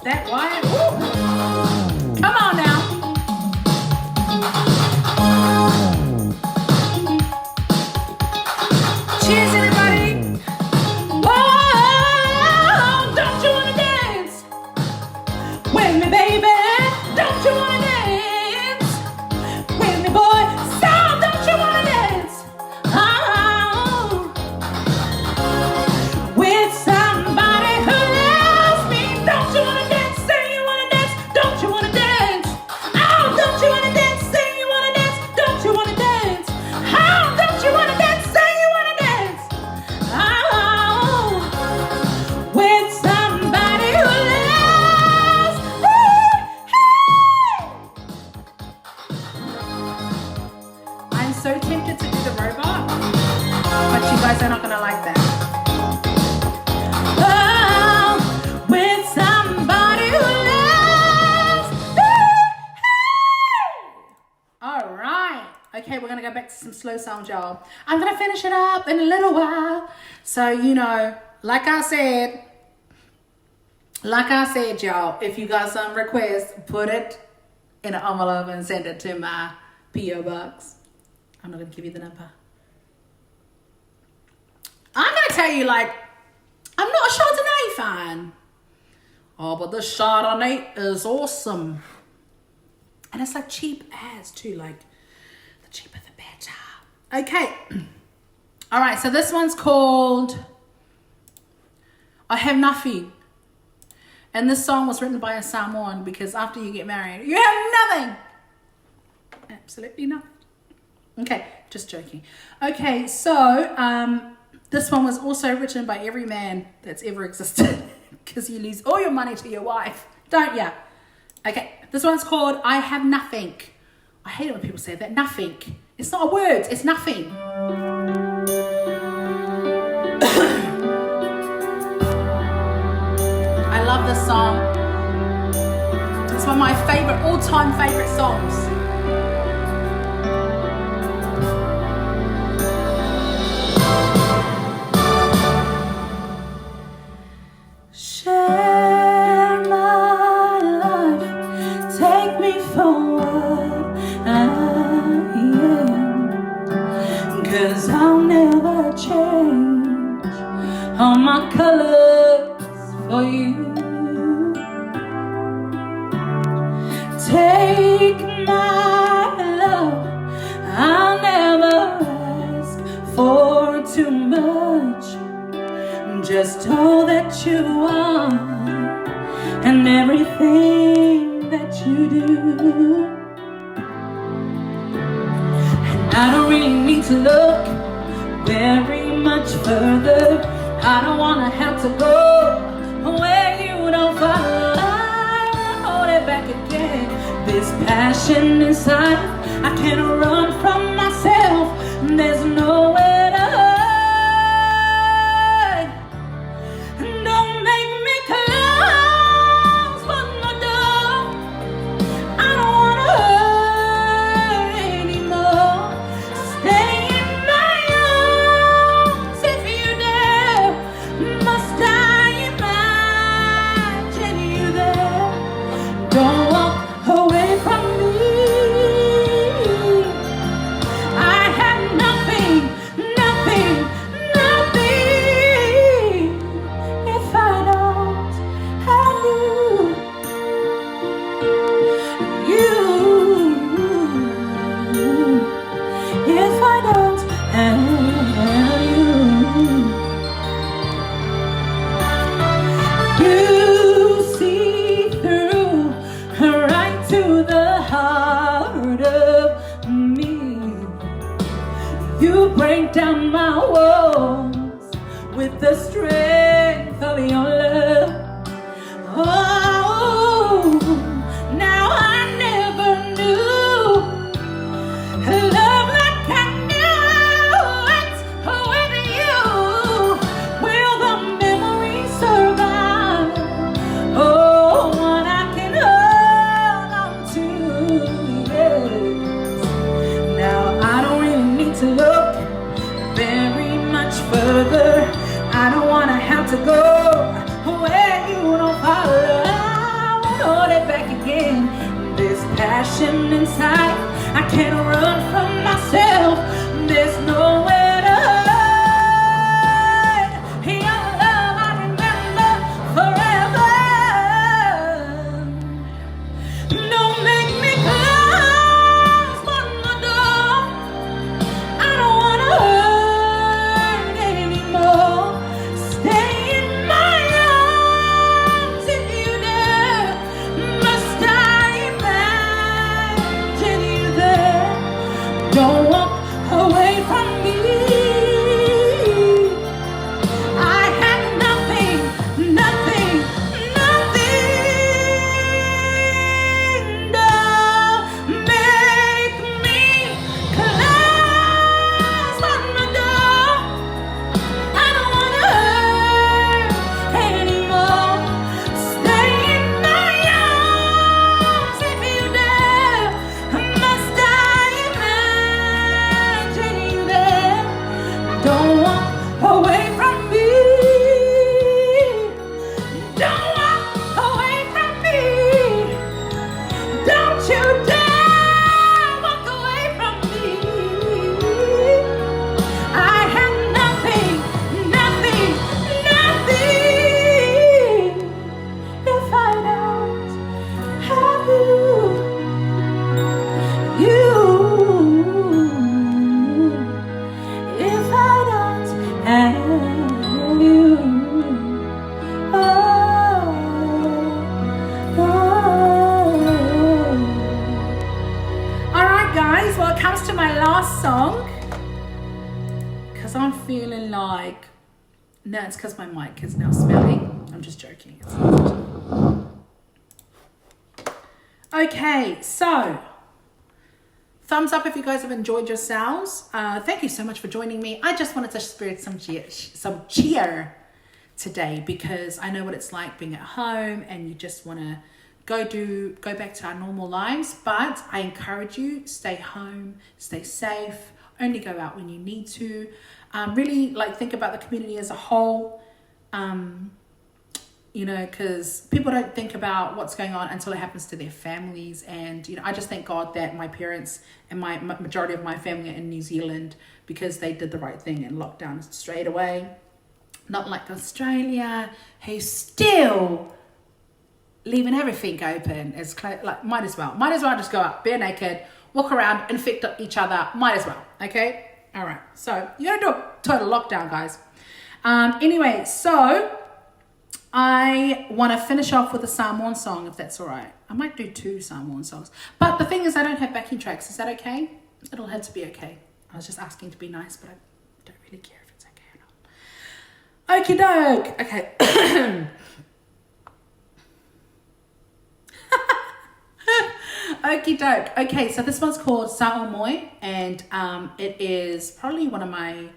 that, Wyatt. Woo. Come on now. Cheers, everybody. Whoa, don't you wanna dance with me, baby? Don't you wanna dance with me, boy? So don't you wanna dance? Oh, with somebody who loves me. Don't you wanna dance? Say you wanna dance. Don't you wanna dance? Oh, don't you wanna dance? Say you wanna dance. Don't you wanna dance? Oh, don't you wanna dance? Say you wanna dance. Oh, with somebody who loves me. I'm so tempted to do the robot, but you guys are not gonna like that. Oh, with somebody who loves me. All right. Okay, we're gonna go back to some slow sound, y'all. I'm gonna finish it up in a little while. So, you know, like I said, y'all, if you got some requests, put it in an envelope and send it to my P.O. Box. I'm not gonna give you the number. I'm gonna tell you, like, I'm not a Chardonnay fan. Oh, but the Chardonnay is awesome. And it's like cheap as too, like the cheaper the better. Okay. All right, so this one's called I Have Nothing. And this song was written by a Samoan because after you get married, you have nothing. Absolutely nothing. Okay, just joking. Okay, so this one was also written by every man that's ever existed because you lose all your money to your wife, don't ya? Okay, this one's called I Have Nothing. I hate it when people say that. Nothing. It's not a word, it's nothing. I love this song. It's one of my favorite, all-time favorite songs. Share my life, take me for what I am, 'cause I'll never change all my colors for you. Take my love, I'll never ask for too much. Just all that you are and everything that you do. And I don't really need to look very much further. I don't wanna have to go where you don't follow. I won't hold it back again. This passion inside, I can't run from myself. There's nowhere to hide. Don't make me close one more door. I don't wanna hurt anymore. Stay in my arms if you dare. Must I imagine you there? Don't walk away from me. I have nothing, nothing, nothing if I don't have you. If I don't have you. You see through right to the heart of me. You break down my walls with the strength of your love. Oh, now I never knew love like I knew it with you. Will the memory survive? Oh, one I can hold on to, yes. Now I don't really need to look very passion inside. I can't run from myself. There's nowhere to hide. Your love I remember forever. Don't make me close one more door. I don't wanna hurt anymore. Stay in my arms if you dare. Must I imagine you there? Don't walk away from me. I have nothing, nothing, nothing. Don't make me close one more door. I don't wanna hurt anymore. Stay in my arms if you dare. Must I imagine you there? Don't walk away from me. Don't walk away from me. Don't you dare walk away from me. I have nothing, nothing, nothing if I don't have you. If I don't have you. Oh, oh. All right, guys. Well, it comes to my last song because I'm feeling like no, it's because my mic is now smelly. I'm just joking. It's not. Okay, so thumbs up if you guys have enjoyed yourselves. Thank you so much for joining me. I just wanted to spirit some cheer today because I know what it's like being at home and you just want to go back to our normal lives. But I encourage you, stay home, stay safe, only go out when you need to. Really think about the community as a whole. Because people don't think about what's going on until it happens to their families. And, I just thank God that my parents and my majority of my family are in New Zealand because they did the right thing and locked down straight away. Not like Australia, who's still leaving everything open. It's might as well just go out, bare naked, walk around, infect each other. Might as well. Okay. All right. So you gotta do a total lockdown, guys. Anyway, so I want to finish off with a Samoan song, if that's all right. I might do 2 Samoan songs. But the thing is, I don't have backing tracks. Is that okay? It'll have to be okay. I was just asking to be nice, but I don't really care if it's okay or not. Okie doke. Okay. Okie doke. Okay, so this one's called Sa'omoi, and it is probably one of my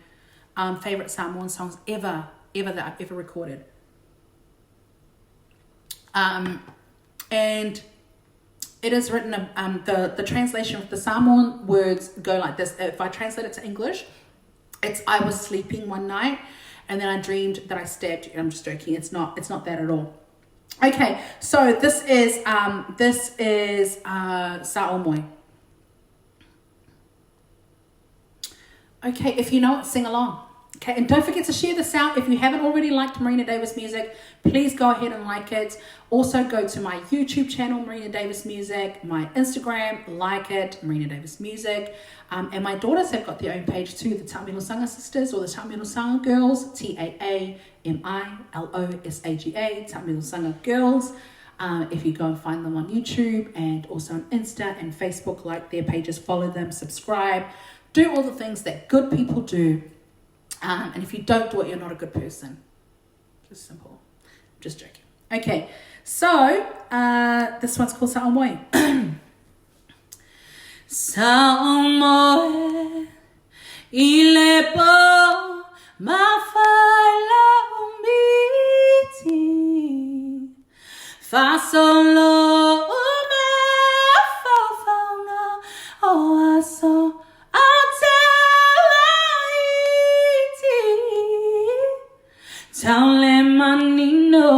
favorite Samoan songs ever that I've ever recorded. And it is written, the translation of the Samoan words go like this. If I translate it to English, it's I was sleeping one night and then I dreamed that I stabbed you. I'm just joking. It's not that at all. Okay, so this is Sa'omoi. Okay, if you know it, sing along. Okay, and don't forget to share this out. If you haven't already liked Marina Davis Music, please go ahead and like it. Also go to my YouTube channel, Marina Davis Music, my Instagram, like it, Marina Davis Music. And my daughters have got their own page too, the Tamilo Sanga Sisters or the Tamilo Sanga Girls, TAAMILOSAGA, Tamilo Sanga Girls. If you go and find them on YouTube and also on Insta and Facebook, like their pages, follow them, subscribe, do all the things that good people do. And if you don't do it, you're not a good person. Just simple. Just joking. Okay, so this one's called Sa'omoi. Sa'omoi ilepo mafaila umiti fasolo mafafauna oaso Taule manino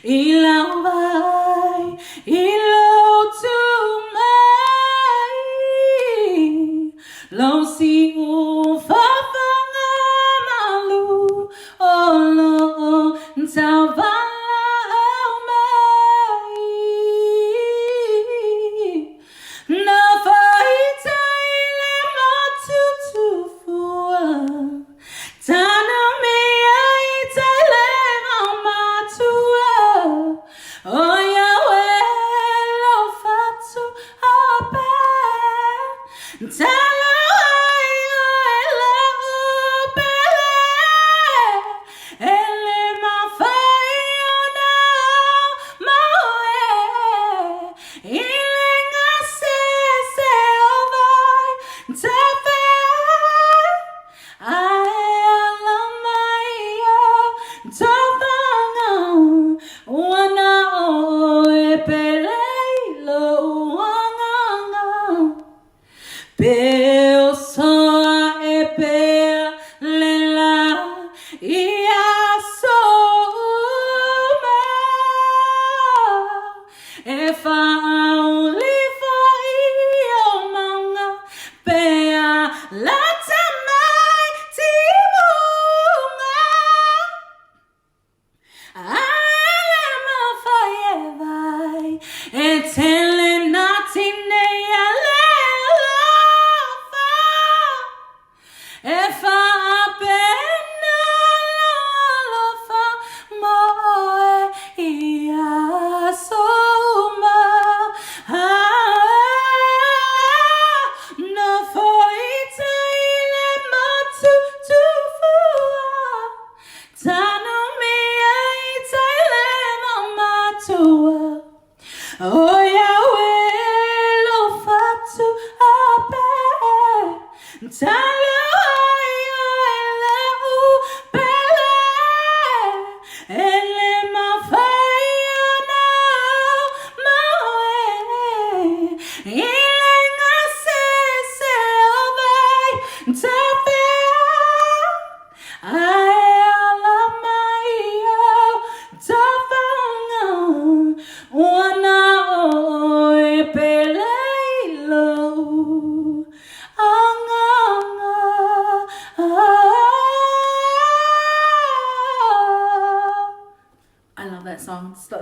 ilau vai ilo tu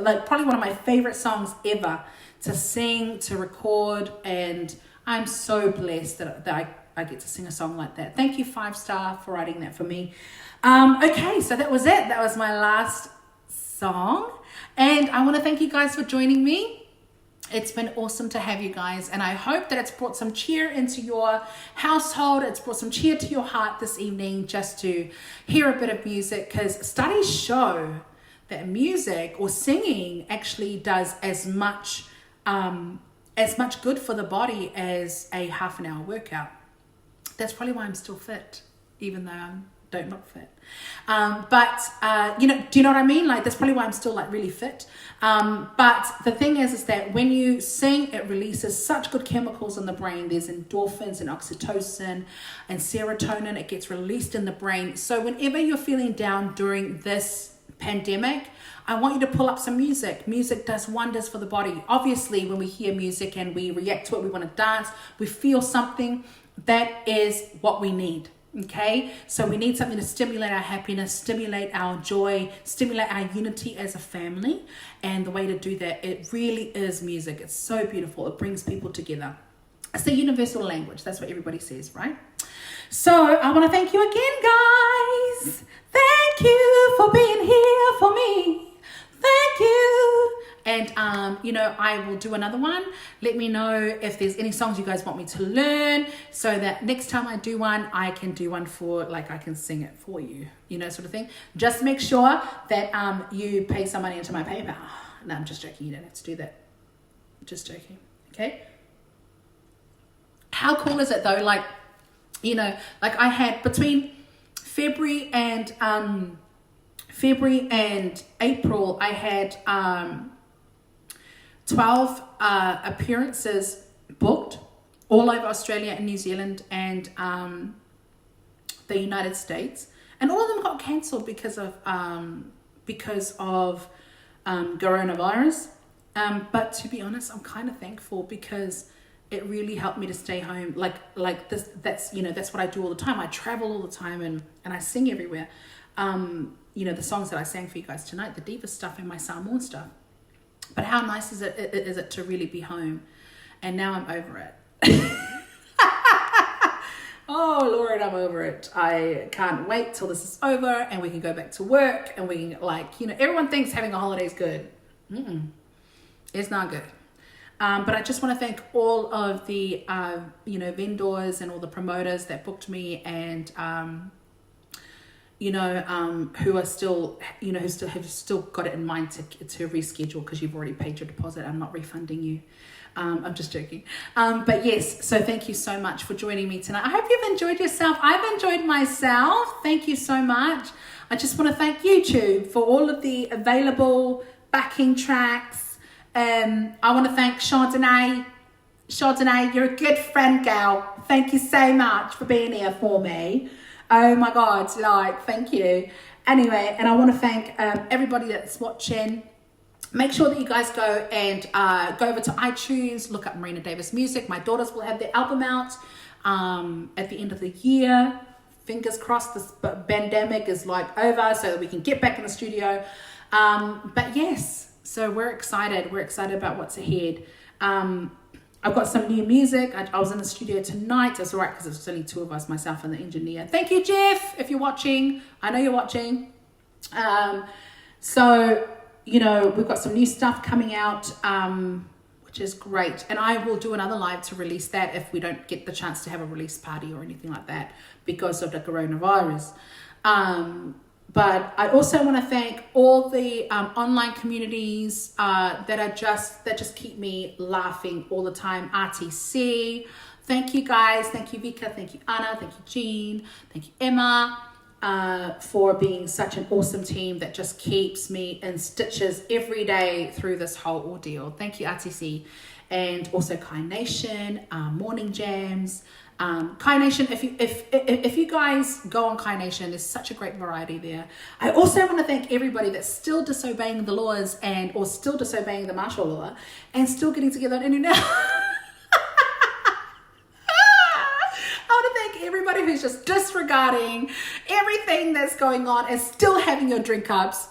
like probably one of my favorite songs ever to sing, to record, and I'm so blessed that I get to sing a song like that. Thank you, 5-star, for writing that for me. Okay, so that was it. That was my last song, and I want to thank you guys for joining me. It's been awesome to have you guys, and I hope that it's brought some cheer into your household. It's brought some cheer to your heart this evening just to hear a bit of music, because studies show that music or singing actually does as much good for the body as a half an hour workout. That's probably why I'm still fit, even though I don't look fit. Do you know what I mean? Like, that's probably why I'm still like really fit. But the thing is that when you sing, it releases such good chemicals in the brain. There's endorphins and oxytocin and serotonin. It gets released in the brain. So whenever you're feeling down during this pandemic, I want you to pull up some music. Music does wonders for the body. Obviously, when we hear music and we react to it, we want to dance, we feel something. That is what we need. Okay, so we need something to stimulate our happiness, stimulate our joy, stimulate our unity as a family. And the way to do that, it really is music. It's so beautiful. It brings people together. It's the universal language. That's what everybody says, right? So I want to thank you again, guys. Thank you for being here for me. Thank you. And, I will do another one. Let me know if there's any songs you guys want me to learn, so that next time I do one, I can do one for, like, I can sing it for you, sort of thing. Just make sure that you pay some money into my PayPal. No, I'm just joking. You don't have to do that. Just joking. Okay? How cool is it, though? Like I had between February and April, I had 12 appearances booked all over Australia and New Zealand and the United States, and all of them got cancelled because of coronavirus. But to be honest, I'm kind of thankful, because it really helped me to stay home. Like this, that's what I do all the time. I travel all the time and I sing everywhere. The songs that I sang for you guys tonight, the Diva stuff and my Samoan stuff. But how nice is it to really be home? And now I'm over it. Oh, Lord, I'm over it. I can't wait till this is over and we can go back to work and we can, everyone thinks having a holiday is good. It's not good. But I just want to thank all of the, vendors and all the promoters that booked me, and, who are still, who have still got it in mind to reschedule, because you've already paid your deposit. I'm not refunding you. I'm just joking. But yes, so thank you so much for joining me tonight. I hope you've enjoyed yourself. I've enjoyed myself. Thank you so much. I just want to thank YouTube for all of the available backing tracks. I want to thank Chardonnay. Chardonnay, you're a good friend, gal. Thank you so much for being here for me. Oh my God, thank you. Anyway, and I want to thank everybody that's watching. Make sure that you guys go and go over to iTunes, look up Marina Davis Music. My daughters will have their album out at the end of the year. Fingers crossed this pandemic is over so that we can get back in the studio. But yes, so we're excited. We're excited about what's ahead. I've got some new music. I was in the studio tonight. It's all right because it's only two of us, myself and the engineer. Thank you, Jeff, if you're watching. I know you're watching. So, we've got some new stuff coming out, which is great. And I will do another live to release that if we don't get the chance to have a release party or anything like that because of the coronavirus. But I also want to thank all the online communities that just keep me laughing all the time. RTC, thank you guys. Thank you, Vika. Thank you, Anna. Thank you, Jean. Thank you, Emma, for being such an awesome team that just keeps me in stitches every day through this whole ordeal. Thank you, RTC. And also Kai Nation, Morning Jams. Kai Nation, if you guys go on Kai Nation, there's such a great variety there. I also want to thank everybody that's still disobeying the laws or still disobeying the martial law and still getting together on internet. I want to thank everybody who's just disregarding everything that's going on and still having your drink cups.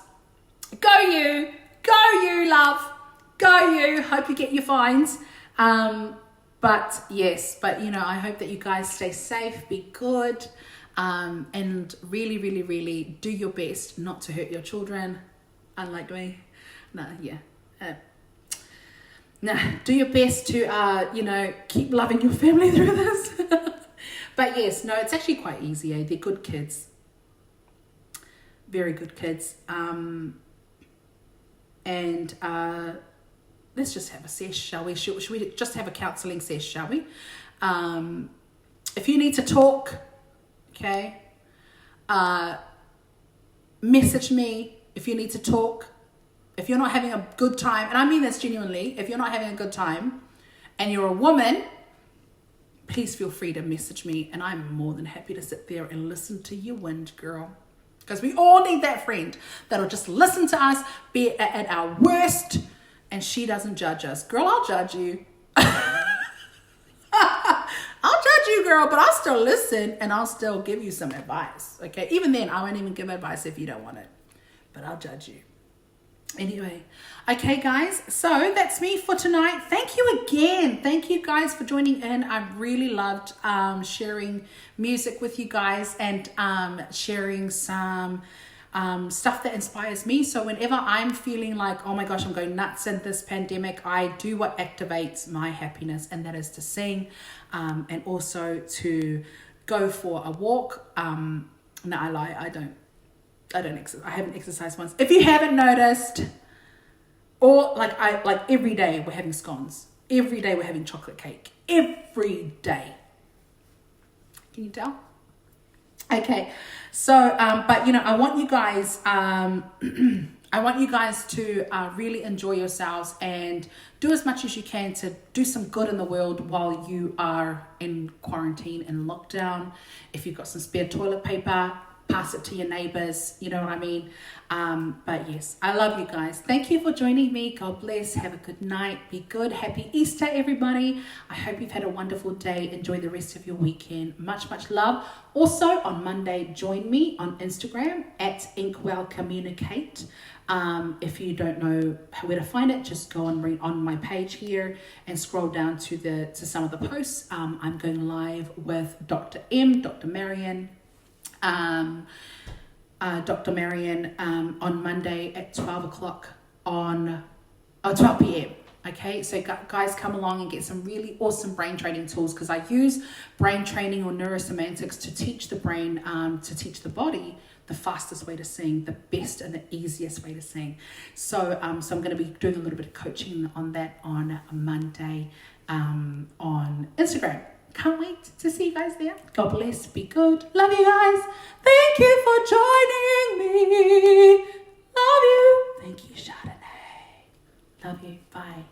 Go you, Go you, love. Go you. Hope you get your fines. But yes, I hope that you guys stay safe, be good, and really, really, really do your best not to hurt your children, unlike me. Do your best to, keep loving your family through this. But yes, no, it's actually quite easy. They're good kids. Very good kids. Let's just have a sesh, shall we? Should we just have a counselling sesh, shall we? If you need to talk, okay, message me if you need to talk. If you're not having a good time, and I mean this genuinely, if you're not having a good time and you're a woman, please feel free to message me, and I'm more than happy to sit there and listen to you whinge, girl. Because we all need that friend that'll just listen to us, be at our worst, and she doesn't judge us. Girl, I'll judge you. I'll judge you, girl, but I'll still listen, and I'll still give you some advice, okay? Even then, I won't even give advice if you don't want it, but I'll judge you. Anyway, okay, guys, so that's me for tonight. Thank you again. Thank you guys for joining in. I really loved sharing music with you guys and sharing some stuff that inspires me. So whenever I'm feeling like, oh my gosh, I'm going nuts in this pandemic, I do what activates my happiness, and that is to sing, and also to go for a walk. No, I lie, I haven't exercised once. If you haven't noticed, or like every day we're having scones. Every day we're having chocolate cake. Every day. Can you tell? Okay. So, but I want you guys, to really enjoy yourselves and do as much as you can to do some good in the world while you are in quarantine and lockdown. If you've got some spare toilet paper, pass it to your neighbors, you know what I mean? But yes, I love you guys. Thank you for joining me. God bless. Have a good night. Be good. Happy Easter, everybody. I hope you've had a wonderful day. Enjoy the rest of your weekend. Much, much love. Also, on Monday, join me on Instagram at Inkwell Communicate. If you don't know where to find it, just go on my page here and scroll down to some of the posts. I'm going live with Dr. Marion. Dr. Marion on Monday at 12 p.m. Okay, so guys, come along and get some really awesome brain training tools, because I use brain training or neurosemantics to teach the brain, to teach the body the fastest way to sing, the best and the easiest way to sing. So I'm going to be doing a little bit of coaching on that on Monday on Instagram. Can't wait to see you guys there. God bless. Be good. Love you guys. Thank you for joining me. Love you. Thank you, Chardonnay. Love you. Bye.